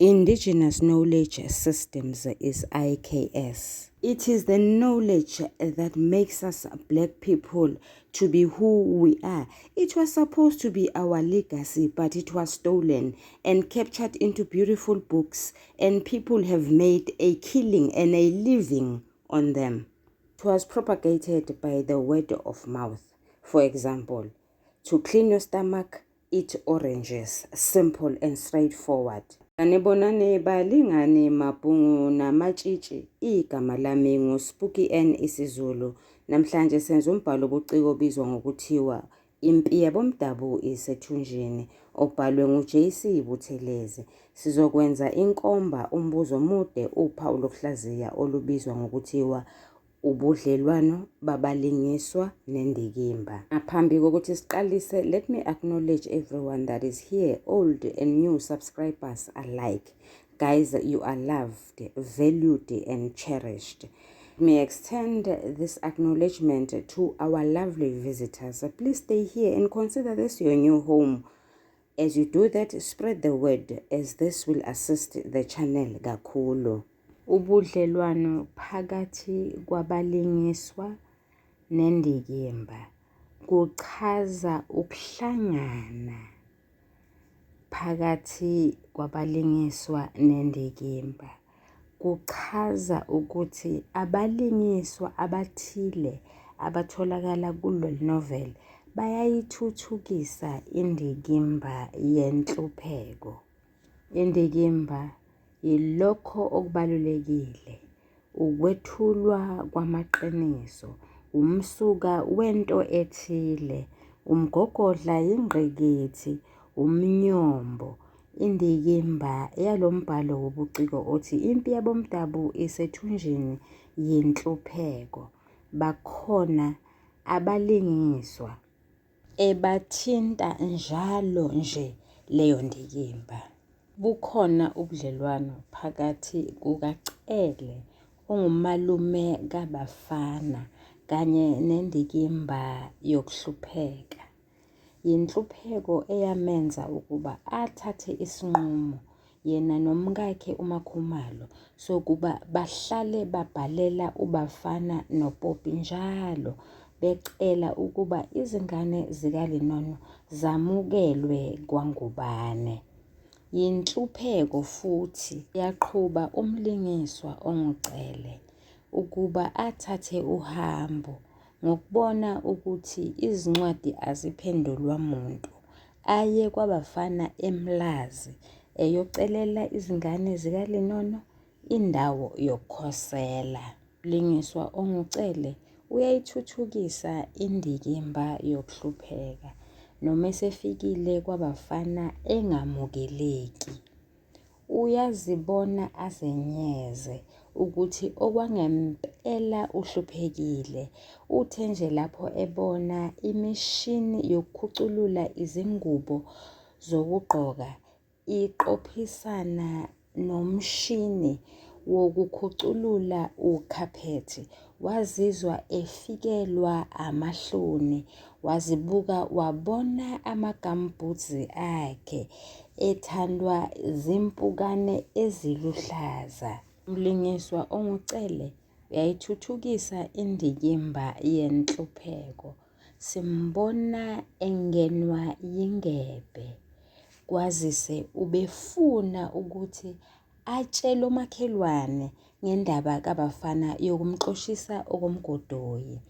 Indigenous Knowledge Systems is IKS. It is the knowledge that makes us black people to be who we are. It was supposed to be our legacy, but it was stolen and captured into beautiful books, and people have made a killing and a living on them. It was propagated by the word of mouth. For example, to clean your stomach, eat oranges. Simple and straightforward. Anibonane balingane mabhungu namatshitshi. Igama lami nguSpuki N IsiZulu. Namhlanje senza umbhalo obuciko obizwa ngokuthiwa Impi YaboMdabu Isethunjini, obhalwe nguJC Buthelezi. Sizokwenza inkomba umbuzo omude uphawu lokuhlaziya olubizwa ngokuthiwa ubudlelwano babalingiswa nendikimba. Ngaphambi kokuthi siqalise, let me acknowledge everyone that is here, old and new subscribers alike. Guys, you are loved, valued and cherished. Let me extend this acknowledgement to our lovely visitors. Please stay here and consider this your new home. As you do that, spread the word, as this will assist the channel kakhulu. Ubudlelwano phakathi kwabalingiswa nendikimba kuchaza ukuhlangana phakathi kwabalingiswa nendikimba. Kuchaza ukuthi abalingiswa abathile abatholakala kulo novel bayayithuthukisa indikimba yenhlupheko. Indikimba yilokho okubalulekile, ukwethulwa kwamaqiniso, umsuka wento ethile, umgogodla yingqikithi, umnyombo. Indikimba yalombhalo wobuciko othi Impi YaboMdabu Isethunjini yinhlupheko. Bakhona abalingiswa ebathinta njalo nje leyo ndikimba. Bukhona ubudlelwano phakathi kukaCele ongumalume kaBafana kanye nendikimba yokuhlupheka. Yinhlupheko eyamenza ukuba athathe isinqumo yena nomkakhe uMakhumalo sokuba bahlale babhalela uBafana noPopi njalo becela ukuba izingane zikaLinono zamukelwe kwangubane. Yinhlupheko futhi yaqhuba umlingiswa onguCele ukuba athathe uhambo ngokubona ukuthi izincwadi aziphendulwa muntu, aye kwaBafana eMlazi eyocelela izingane zikaLinono indawo yokukhosela. Umlingiswa onguCele uyayithuthukisa indikimba yokuhlupheka noma esefikile kwaBafana engamukeleki. Uyazibona azenyeze ukuthi okwangempela uhluphekile. Uthe nje lapho ebona imishini yokukhuculula izingubo zokugqoka iqophisana nomshini wokukhuculula ukhaphethi, wazizwa efikelwa amahloni, wazibuka wabona amagambhuzi akhe ethandwa zimpukane eziluhlaza. Umlingiswa onguCele uyayithuthukisa indikimba yenhlupheko. Simbona engenwa yingebhe, kwazise ubefuna ukuthi atshele umakhelwane ngendaba kaBafana yokumxoshisa okomgodoyi.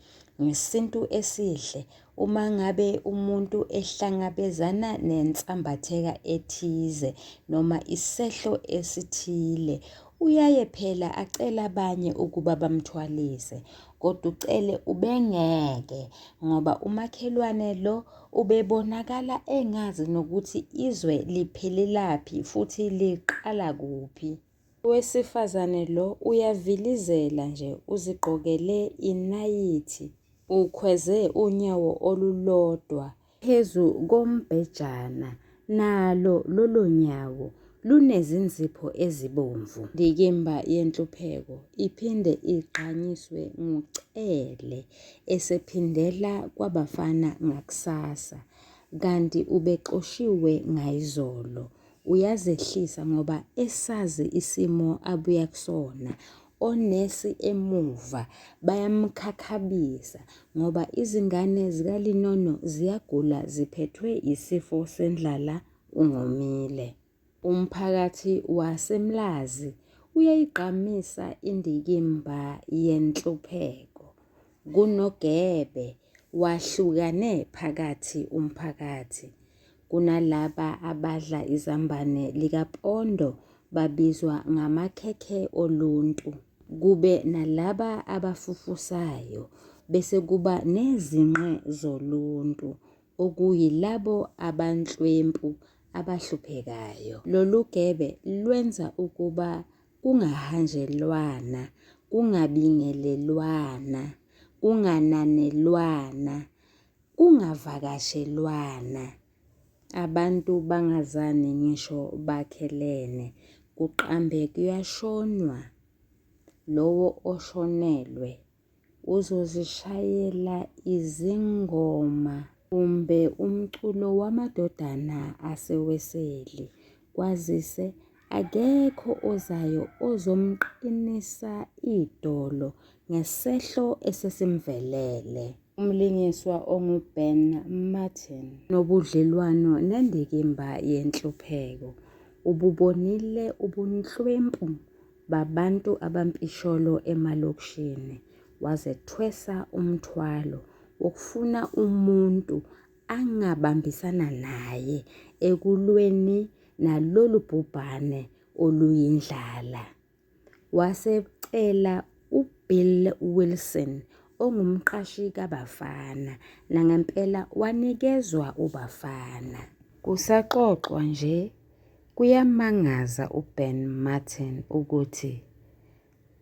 Ngesintu esihle, uma ngabe umuntu ehlangabezana nensambatheka ethize noma isehlo esithile, uyaye phela acela abanye ukuba bamthwalise, kodwa uCele ubengeke ngoba umakhelwane lo ubebonakala engazi nokuthi izwe liphelelaphi futhi liqala kuphi. Owesifazane lo uyavilizela nje, uzigqokele inayithi, ukhweze unyawo olulodwa phezu kombhejana, nalo lolo nyawo lunezinzipho ezibomvu. Indikimba yenhlupheko iphinde iqanyiswe nguCele esephindela kwaBafana ngakusasa, kanti ubexoshiwe ngayizolo. uyazehlisa ngoba esazi isimo abuya kusona. Onesi emuva bayamkhakhabisa ngoba izingane zikaLinono ziyagula ziphethwe isifo sendlala ungomile. Umphakathi waseMlazi uyayigqamisa indikimba yenhlupheko. Kunogebe wahlukane phakathi umphakathi. Kunalaba abadla izambane likapondo babizwa ngamakhekhe oluntu. Kube nalaba abafufusayo bese kuba nezinqe zoluntu okuyilabo abanhlwempu abahluphekayo. Lolu gebe lwenza ukuba kungahanjelwana, kungabingelelwana, kungananelwana, kungavakashelwana. Abantu bangazani ngisho bakhelene, kuqambe kuyashonwa. Lowo oshonelwe uzozishayela izingoma kumbe umculo wamadodana aseweseli. Kwazise akekho ozayo ozomqinisa idolo ngesehlo esesimvelele. Umlingiswa onguBen Martin nobudlelwano nendikimba yenhlupheko ububonile ubunhlwempu babantu abampisholo emalokishini, wazethwesa umthwalo wokufuna umuntu angabambisana naye ekulweni nalolu bhubhane oluyindlala. Wasecela uBill Wilson ongumqashi kaBafana, nangempela wanikezwa uBafana. Kusaxoxwa nje, kuyamangaza uBen Martin ukuthi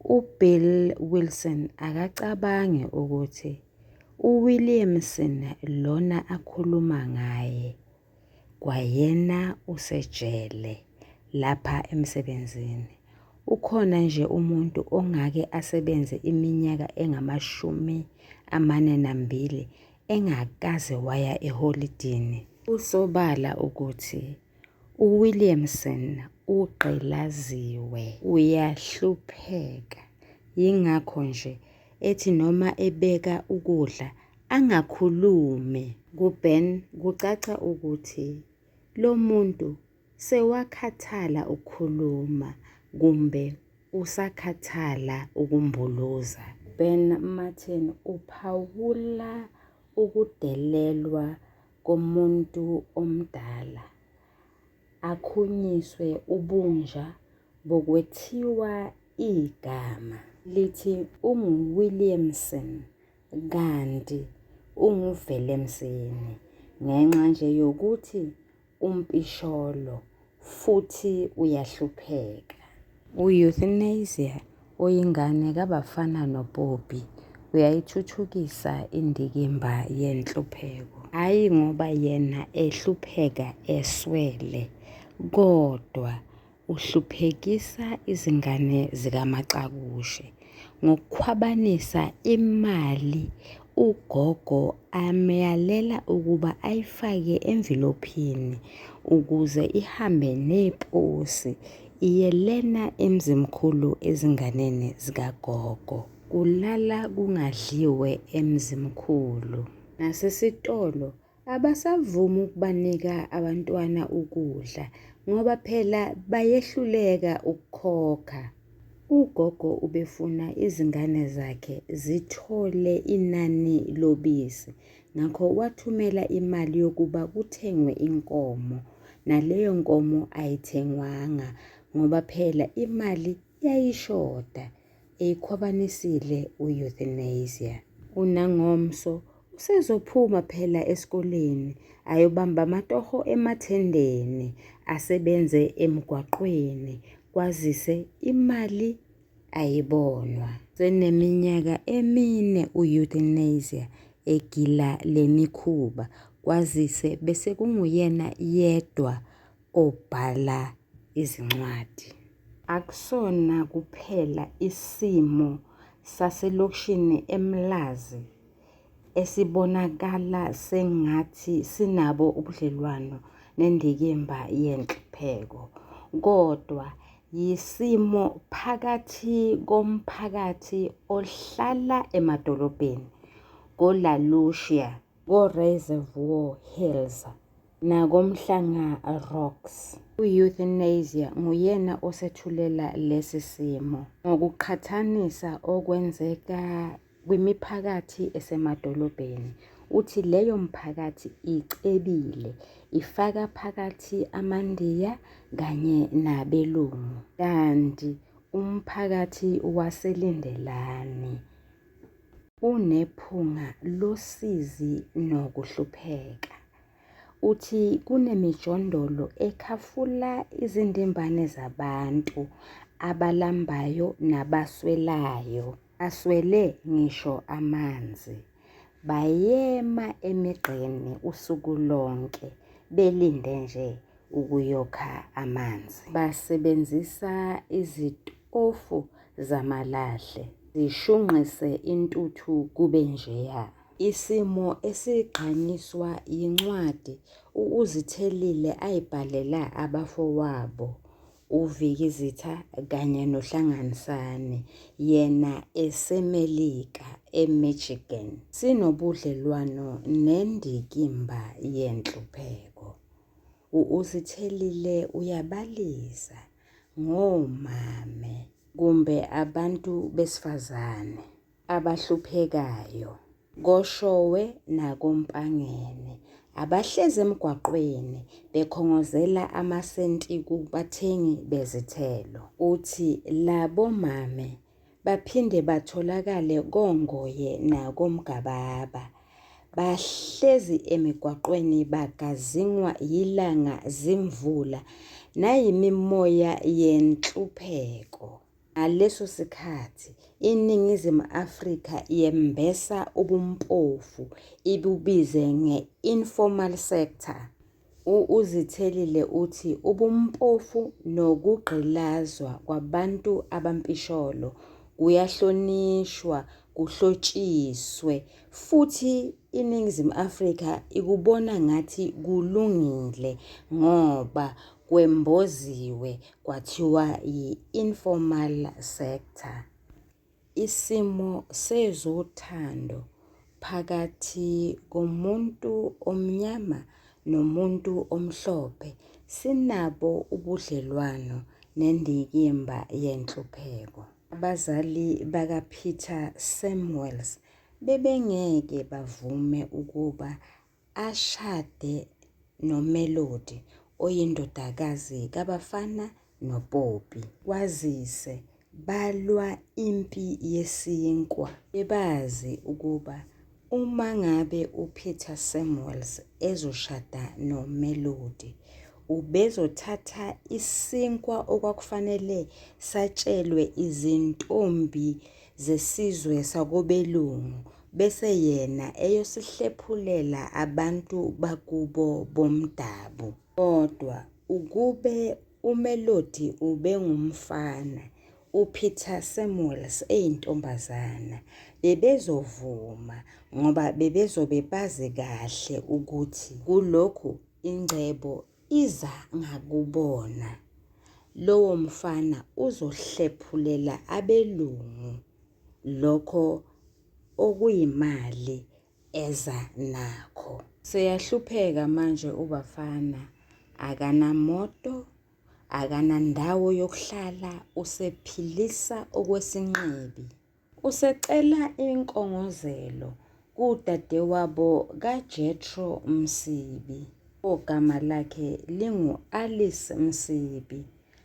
uBill Wilson akacabange ukuthi uWilliamson lona akhuluma ngaye kwayena usejele lapha emsebenzini. Ukhona nje umuntu ongake asebenze iminyaka engama42 engakaze waya eholidini. Usobala ukuthi uWilliamson ugqilaziwe, uyahlupheka. Yingakho nje ethi noma ebeka ukudla angakhulumi. KuBen kucaca ukuthi lo muntu sewakhathala ukukhuluma kumbe usakhathala ukumbuluza. Ben Martin uphawula ukudelelwa komuntu omdala, akhunyiswe ubunja bokwethiwa igama lithi unguWilliamson kanti unguVelemsini ngenxa nje yokuthi umpisholo futhi uyahlupheka. U-euthanasia oyingane kaBafana noBobby uyayithuthukisa indikimba yenhlupheko. Hhayi ngoba yena ehlupheka eswele, kodwa uhluphekisa izingane zikaMacakushe ngokukhwabanisa imali. Ugogo amyalela ukuba ayifake envelophini ukuze ihambe neposi iyelena emzimkhulu ezinganeni zikagogo. Kulala kungadliwe emzimkhulu. Nasesitolo abasavumi ukubanika abantwana ukudla ngoba phela bayehluleka ukukhokha. Ugogo ubefuna izingane zakhe zithole inani lobisi, ngakho wathumela imali yokuba kuthengwe inkomo. Naleyo nkomo ayithengwanga ngoba phela imali yayishoda. Eyikhwabanisile u-euthanasia. UNangomso usezophuma phela esikoleni ayobamba amatoho emathendeni, asebenze emgwaqweni. Kwazise imali ayibonwa. Seneminyaka 4 u-euthanasia egila lemikhuba. Kwazise bese kunguyena yedwa obhala izincwadi. Akusona kuphela isimo saselokishini eMlazi esibonakala sengathi sinabo ubudlelwano nendikimba yenhlupheko. yenhlupheko, kodwa yisimo phakathi komphakathi ohlala emadolobheni, koLalucia, koReservoir Hills, nakoMhlanga Rocks. U-euthanasia nguyena osethulela lesi simo ngokuqhathanisa okwenzeka kwimiphakathi esemadolobheni. Uthi leyo mphakathi icebile, ifaka phakathi amandiya kanye nabelungu, kanti umphakathi waseLindelani unephunga losizi nokuhlupheka. Uthi kunemijondolo ekhafula izindimbane zabantu abalambayo nabaswelayo, aswele ngisho amanzi. Bayema emigqeni usuku lonke belinde nje ukuyokha amanzi. Basebenzisa izitofu zamalahle, zishunqise intuthu kube njeya. Isimo esigqanyiswa yincwadi uZithelile ayibhalela abafowabo uVikizitha kanye noHlanganisane, yena eseMelika eMichigan. Sinobudlelwano nendikimba yenhlupheko. uZithelile uyabalisa ngomame kumbe abantu besifazane abahluphekayo, koShowe nakoMpangeni, abahlezi emgwaqweni bekhongozela amasenti kubathengi bezithelo. Uthi labo mame baphinde batholakale koNgoye nakoMgababa, bahlezi emigwaqweni bagazingwa yilanga, zimvula nayimimoya yenhlupheko. Ngaleso sikhathi iNingizimu Afrika yembesa ubumpofu, ibubize nge-informal sector. uZithelile uthi ubumpofu nokugqilazwa kwabantu abampisholo kuyahlonishwa, kuhlotshiswe, futhi iNingizimu Afrika ikubona ngathi kulungile ngoba kwemboziwe kwathiwa yi-informal sector. Isimo sezothando phakathi komuntu omnyama nomuntu omhlophe sinabo ubudlelwano nendikimba yenhlupheko. Abazali bakaPeter Samuels bebengeke bavume ukuba ashade noMelody oyindodakazi kabafana noPopi. Kwazise balwa impi yesinkwa, bebazi ukuba uma ngabe uPeter Samuels ezoshada noMelody, ubezothatha isinkwa okwakufanele satshelwe izintombi zesizwe sakobelungu, bese yena eyosihlephulela abantu bakubo bomdabu. Kodwa ukube uMelody ube ngumfana, uPeter Samuels eyintombazana, bebezovuma ngoba bebezobe bazi kahle ukuthi kulokhu ingcebo iza ngakubona. Lowo mfana uzohlephulela abelungu lokho okuyimali eza nakho. Seyahlupheka manje ubafana, akanamoto, akanandawo yokuhlala, usephilisa okwesinqibi. Usecela inkongozelo kudadewabo kaJethro Msibi, ogama lakhe lingu-Alice Msibi.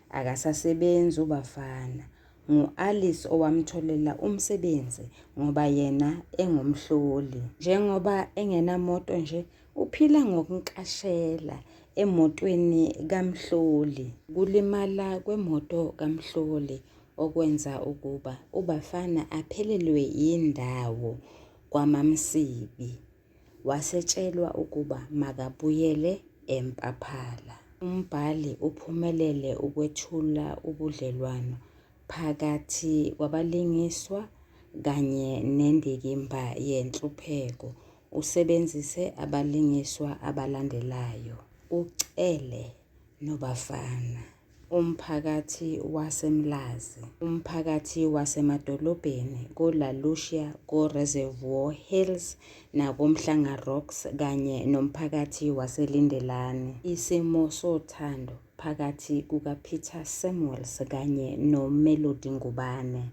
Akasasebenzi ubafana, ngu-Alice owamtholela umsebenzi ngoba yena engumhloli. Njengoba engenamoto nje, uphila ngokunkashela emotweni kamhloli. Kulimala kwemoto kamhloli okwenza ukuba ubafana aphelelwe yindawo kwaMamsibi. Wasetshelwa ukuba makabuyele eMpaphala. Umbhali uphumelele ukwethula ubudlelwano phakathi kwabalingiswa kanye nendikimba yenhlupheko. Usebenzise abalingiswa abalandelayo: uCele noBafana, umphakathi waseMlazi, umphakathi wasemadolobheni koLalucia, koReservoir Hills nakoMhlanga Rocks kanye nomphakathi waseLindelani. Isimo sothando phakathi kukaPeter Samuels kanye noMelody Ngubane.